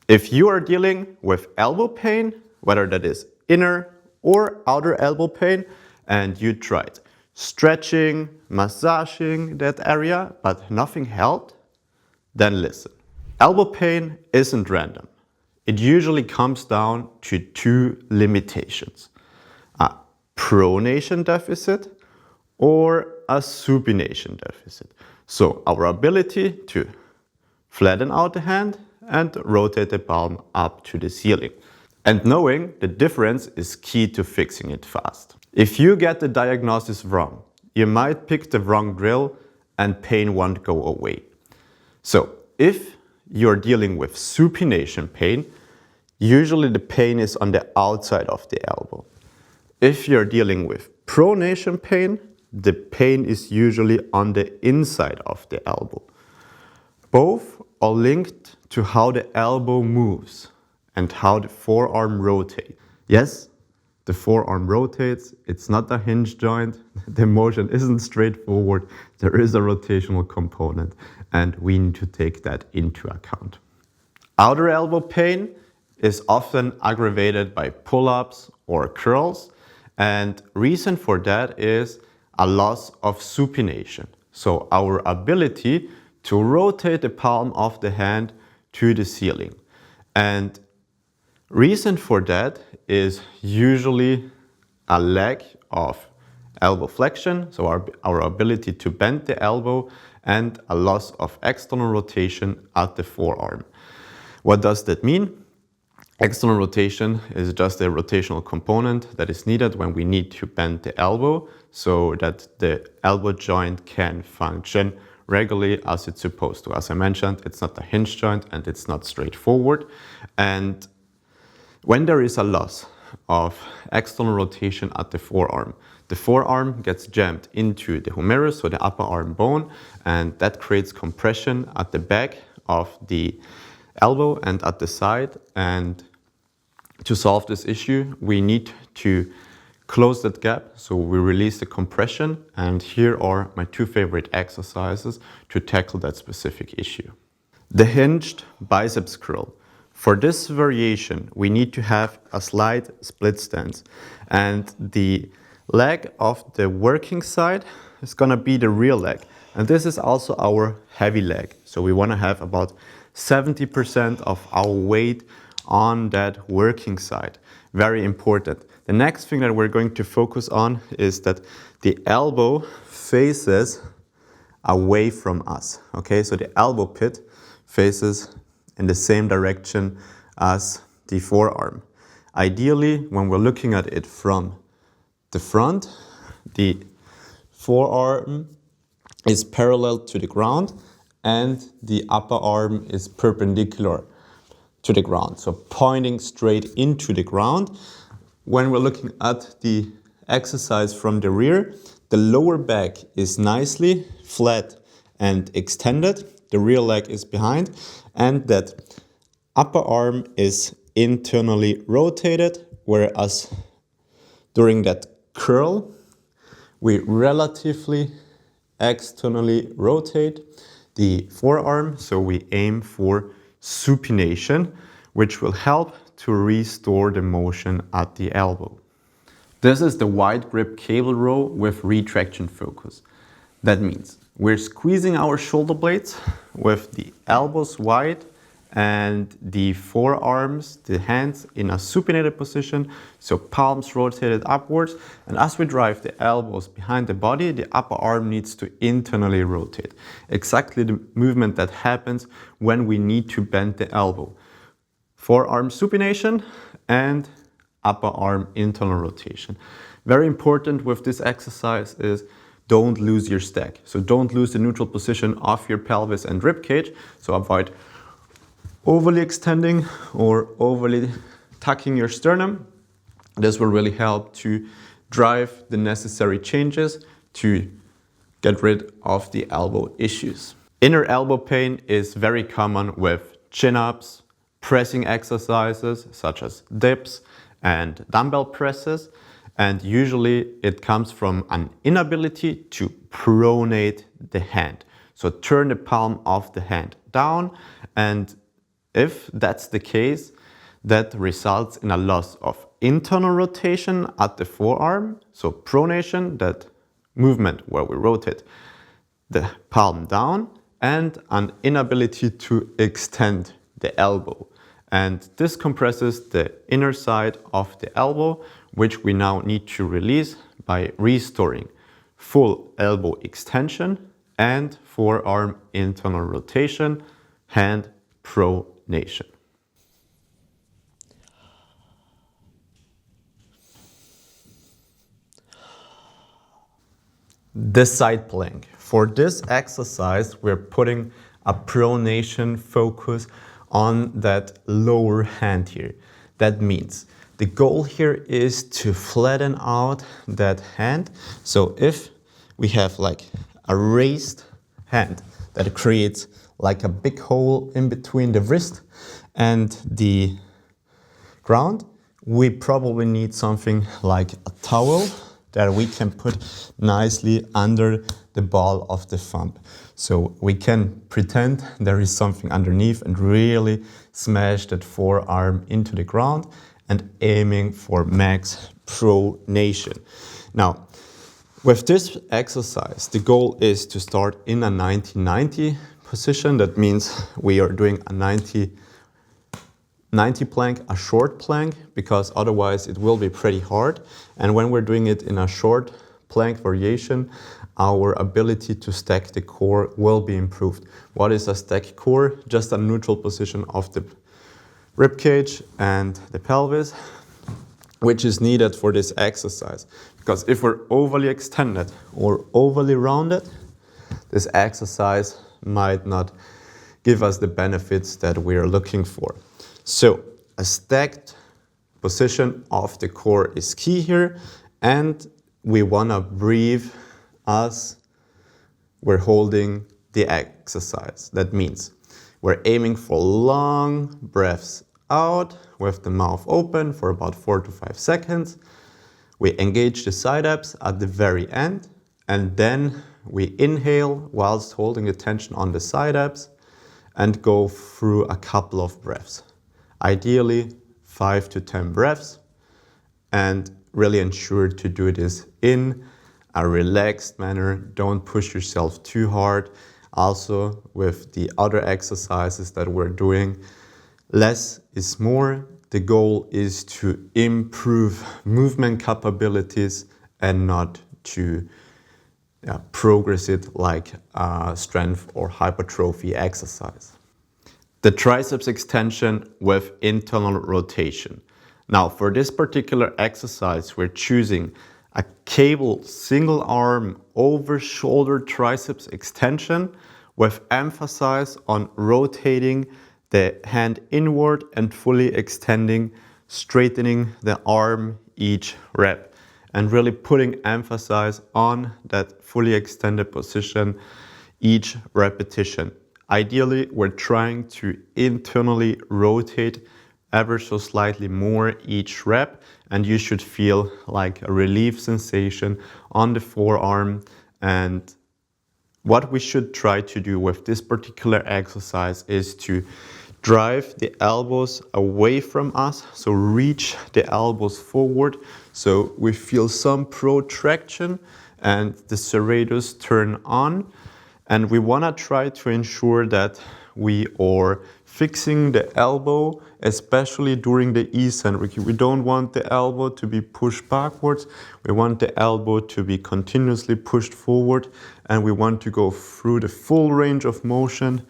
If you are dealing with elbow pain, whether that is inner or outer elbow pain, and you tried stretching, massaging that area, but nothing helped, then listen. Elbow pain isn't random. It usually comes down to two limitations: a pronation deficit or a supination deficit. So our ability to flatten out the hand and rotate the palm up to the ceiling. And knowing the difference is key to fixing it fast. If you get the diagnosis wrong, you might pick the wrong drill and pain won't go away. So if you're dealing with supination pain, usually the pain is on the outside of the elbow. If you're dealing with pronation pain, the pain is usually on the inside of the elbow. Both are linked to how the elbow moves and how the forearm rotates. Yes, the forearm rotates, it's not a hinge joint, the motion isn't straightforward, there is a rotational component, and we need to take that into account. Outer elbow pain is often aggravated by pull-ups or curls, and reason for that is a loss of supination. So our ability to rotate the palm of the hand to the ceiling. And reason for that is usually a lack of elbow flexion, so our ability to bend the elbow, and a loss of external rotation at the forearm. What does that mean? External rotation is just a rotational component that is needed when we need to bend the elbow so that the elbow joint can function regularly as it's supposed to. As I mentioned, it's not a hinge joint and it's not straightforward. And when there is a loss of external rotation at the forearm gets jammed into the humerus, so the upper arm bone, and that creates compression at the back of the elbow and at the side. And to solve this issue, we need to close that gap, so we release the compression, and here are my two favorite exercises to tackle that specific issue. The hinged biceps curl. For this variation, we need to have a slight split stance, and the leg of the working side is going to be the rear leg, and this is also our heavy leg, so we want to have about 70% of our weight on that working side. Very important. The next thing that we're going to focus on is that the elbow faces away from us. Okay, so the elbow pit faces in the same direction as the forearm. Ideally, when we're looking at it from the front, the forearm is parallel to the ground and the upper arm is perpendicular to the ground, so pointing straight into the ground. When we're looking at the exercise from the rear, the lower back is nicely flat and extended, the rear leg is behind, and that upper arm is internally rotated, whereas during that curl, we relatively externally rotate the forearm, so we aim for supination, which will help to restore the motion at the elbow. This is the wide grip cable row with retraction focus. That means we're squeezing our shoulder blades with the elbows wide and the forearms, the hands in a supinated position, so palms rotated upwards. And as we drive the elbows behind the body, the upper arm needs to internally rotate. Exactly the movement that happens when we need to bend the elbow. Forearm supination and upper arm internal rotation. Very important with this exercise is don't lose your stack. So don't lose the neutral position of your pelvis and rib cage. So avoid overly extending or overly tucking your sternum. This will really help to drive the necessary changes to get rid of the elbow issues. Inner elbow pain is very common with chin-ups, pressing exercises such as dips and dumbbell presses, and usually it comes from an inability to pronate the hand. So turn the palm of the hand down, and If that's the case, that results in a loss of internal rotation at the forearm, so pronation, that movement where we rotate the palm down, and an inability to extend the elbow. And this compresses the inner side of the elbow, which we now need to release by restoring full elbow extension and forearm internal rotation, hand pronation. The side plank. For this exercise, we're putting a pronation focus on that lower hand here. That means the goal here is to flatten out that hand. So if we have like a raised hand that creates like a big hole in between the wrist and the ground, we probably need something like a towel that we can put nicely under the ball of the thumb. So we can pretend there is something underneath and really smash that forearm into the ground and aiming for max pronation. Now, with this exercise, the goal is to start in a 90-90 position. That means we are doing a 90 plank, a short plank, because otherwise it will be pretty hard. And when we're doing it in a short plank variation, our ability to stack the core will be improved. What is a stack core? Just a neutral position of the rib cage and the pelvis, which is needed for this exercise. Because if we're overly extended or overly rounded, this exercise might not give us the benefits that we are looking for. So a stacked position of the core is key here, and we want to breathe as we're holding the exercise. That means we're aiming for long breaths out with the mouth open for about 4 to 5 seconds. We engage the side abs at the very end, and then we inhale whilst holding the tension on the side abs and go through a couple of breaths. Ideally 5 to 10 breaths, and really ensure to do this in a relaxed manner. Don't push yourself too hard. Also, with the other exercises that we're doing, less is more. The goal is to improve movement capabilities and not to progress it like a strength or hypertrophy exercise. The triceps extension with internal rotation. Now, for this particular exercise, we're choosing a cable single arm over shoulder triceps extension with emphasis on rotating the hand inward and fully extending, straightening the arm each rep, and really putting emphasis on that fully extended position each repetition. Ideally, we're trying to internally rotate ever so slightly more each rep, and you should feel like a relief sensation on the forearm. And what we should try to do with this particular exercise is to drive the elbows away from us, so reach the elbows forward so we feel some protraction and the serratus turn on. And we want to try to ensure that we are fixing the elbow, especially during the eccentric. We don't want the elbow to be pushed backwards. We want the elbow to be continuously pushed forward, and we want to go through the full range of motion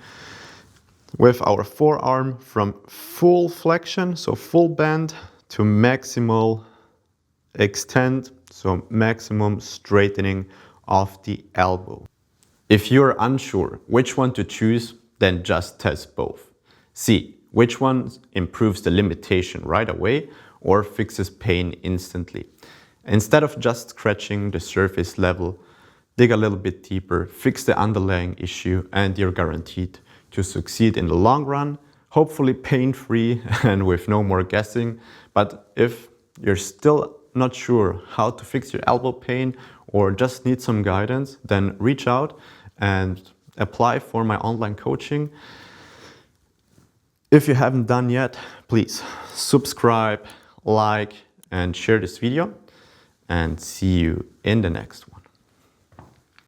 with our forearm from full flexion, so full bend, to maximal extend, so maximum straightening of the elbow. If you're unsure which one to choose, then just test both. See which one improves the limitation right away or fixes pain instantly. Instead of just scratching the surface level, dig a little bit deeper, fix the underlying issue, and you're guaranteed to succeed in the long run, hopefully pain-free and with no more guessing. But if you're still not sure how to fix your elbow pain or just need some guidance, then reach out and apply for my online coaching. If you haven't done yet, please subscribe, like, and share this video, and see you in the next one.